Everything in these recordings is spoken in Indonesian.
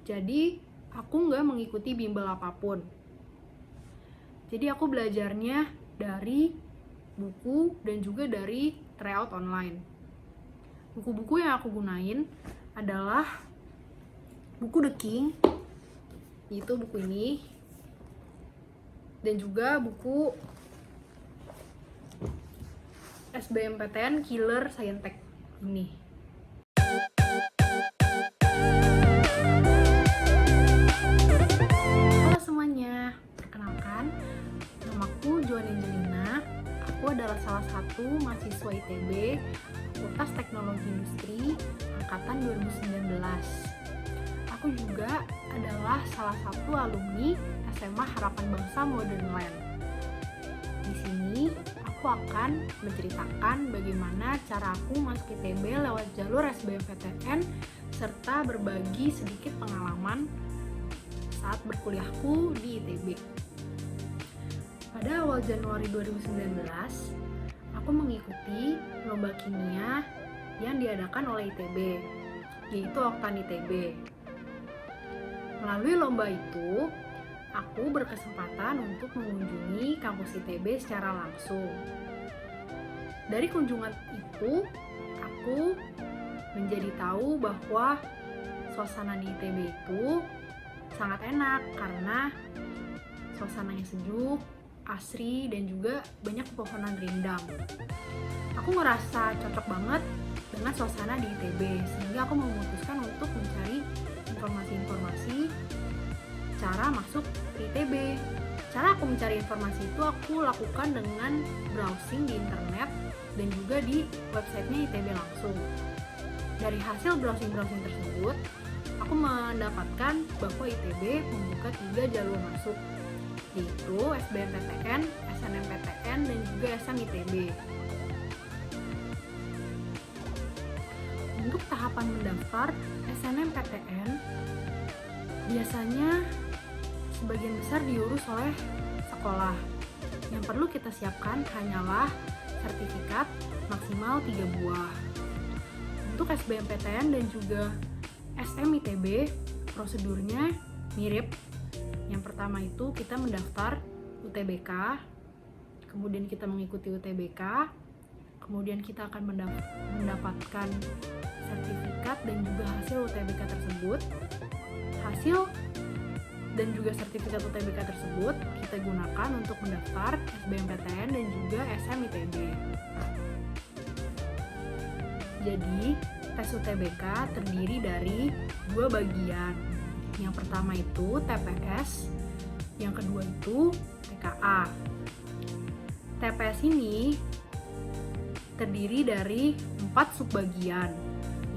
Jadi aku nggak mengikuti bimbel apapun. Jadi aku belajarnya dari buku dan juga dari tryout online. Buku-buku yang aku gunain adalah buku The King, yaitu buku ini, dan juga buku SBMPTN Killer Scientech ini. Halo semuanya, perkenalkan, namaku Joan Angelina. Aku adalah salah satu mahasiswa ITB Fakultas Teknologi Industri angkatan 2019. Aku juga adalah salah satu alumni SMA Harapan Bangsa Modern Land. Di sini aku akan menceritakan bagaimana cara aku masuk ITB lewat jalur SBMPTN serta berbagi sedikit pengalaman saat berkuliahku di ITB. Pada awal Januari 2019, aku mengikuti lomba kimia yang diadakan oleh ITB, yaitu Oktan ITB. Melalui lomba itu, aku berkesempatan untuk mengunjungi kampus ITB secara langsung. Dari kunjungan itu, aku menjadi tahu bahwa suasana di ITB itu sangat enak karena suasananya sejuk, asri, dan juga banyak pepohonan rindang. Aku ngerasa cocok banget dengan suasana di ITB, sehingga aku memutuskan untuk mencari informasi-informasi cara masuk ITB. Cara aku mencari informasi itu aku lakukan dengan browsing di internet dan juga di websitenya ITB langsung. Dari hasil browsing tersebut, aku mendapatkan bahwa ITB membuka 3 jalur masuk, yaitu SBMPTN, SNMPTN, dan juga SMITB. Untuk tahapan mendaftar SNMPTN, biasanya sebagian besar diurus oleh sekolah. Yang perlu kita siapkan hanyalah sertifikat maksimal 3 buah. Untuk SBMPTN dan juga SMITB, prosedurnya mirip. Yang pertama itu kita mendaftar UTBK, kemudian kita mengikuti UTBK, kemudian kita akan mendapatkan sertifikat dan juga hasil UTBK tersebut. Hasil dan juga sertifikat UTBK tersebut kita gunakan untuk mendaftar SBMPTN dan juga SMITB. Jadi, tes UTBK terdiri dari 2 bagian. Yang pertama itu TPS, yang kedua itu TKA. TPS ini terdiri dari 4 subbagian.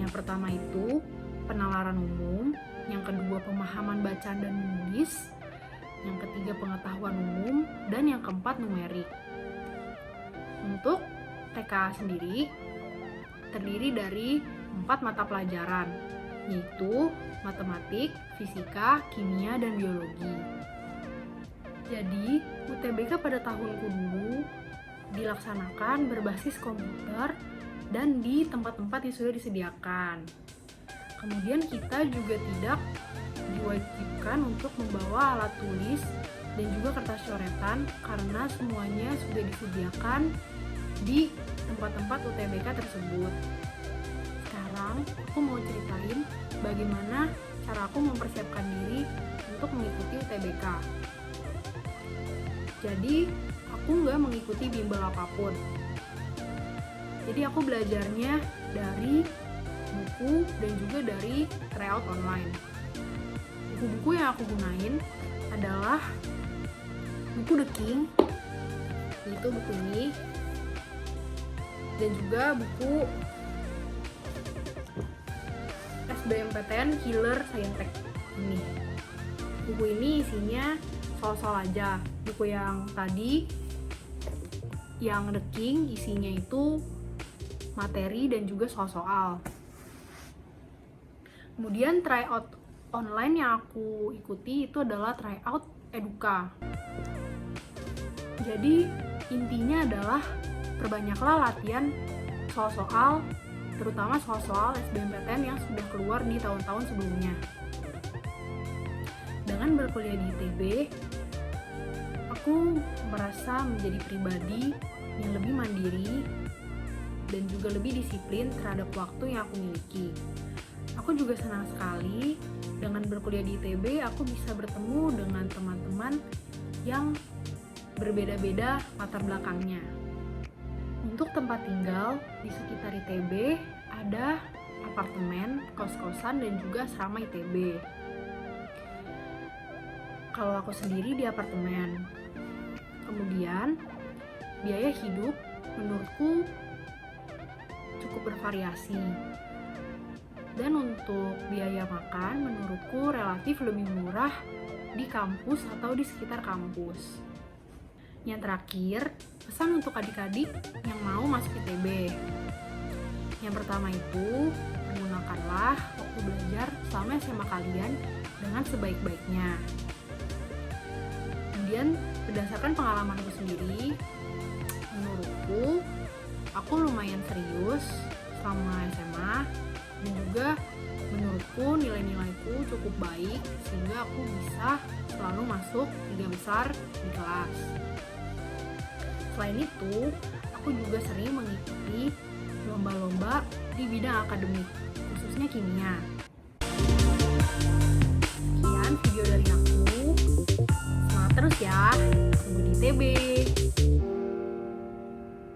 Yang pertama itu penalaran umum, yang kedua pemahaman bacaan dan menulis, yang ketiga pengetahuan umum, dan yang keempat numerik. Untuk TKA sendiri terdiri dari 4 mata pelajaran, yaitu matematik, fisika, kimia, dan biologi. Jadi, UTBK pada tahunku dulu dilaksanakan berbasis komputer dan di tempat-tempat yang sudah disediakan. Kemudian kita juga tidak diwajibkan untuk membawa alat tulis dan juga kertas coretan karena semuanya sudah disediakan di tempat-tempat UTBK tersebut. Sekarang aku mau ceritain bagaimana cara aku mempersiapkan diri untuk mengikuti UTBK. Jadi aku nggak mengikuti bimbel apapun. Jadi aku belajarnya dari buku dan juga dari tryout online. Buku-buku yang aku gunain adalah buku The King, yaitu buku ini, dan juga buku SBMPTN Killer Scientech ini. Buku ini isinya soal-soal aja. Buku yang tadi, yang The King, isinya itu materi dan juga soal-soal. Kemudian tryout online yang aku ikuti itu adalah tryout Eduka. Jadi intinya adalah perbanyaklah latihan soal-soal, terutama soal-soal SBMPTN yang sudah keluar di tahun-tahun sebelumnya. Dengan berkuliah di ITB, aku merasa menjadi pribadi yang lebih mandiri dan juga lebih disiplin terhadap waktu yang aku miliki. Aku juga senang sekali dengan berkuliah di ITB, aku bisa bertemu dengan teman-teman yang berbeda-beda latar belakangnya. Untuk tempat tinggal di sekitar ITB ada apartemen, kos-kosan, dan juga asrama ITB. Kalau aku sendiri di apartemen. Kemudian, biaya hidup menurutku cukup bervariasi. Dan untuk biaya makan menurutku relatif lebih murah di kampus atau di sekitar kampus. Yang terakhir, pesan untuk adik-adik yang mau masuk ITB. Yang pertama itu, gunakanlah waktu belajar selama SMA kalian dengan sebaik-baiknya. Kemudian, berdasarkan pengalamanku sendiri, menurutku, aku lumayan serius selama SMA, dan juga menurutku nilai-nilaiku cukup baik sehingga aku bisa selalu masuk 3 besar di kelas. Selain itu, aku juga sering mengikuti lomba-lomba di bidang akademik, khususnya kimia. Sekian video dari aku. Semangat terus ya, tunggu di ITB.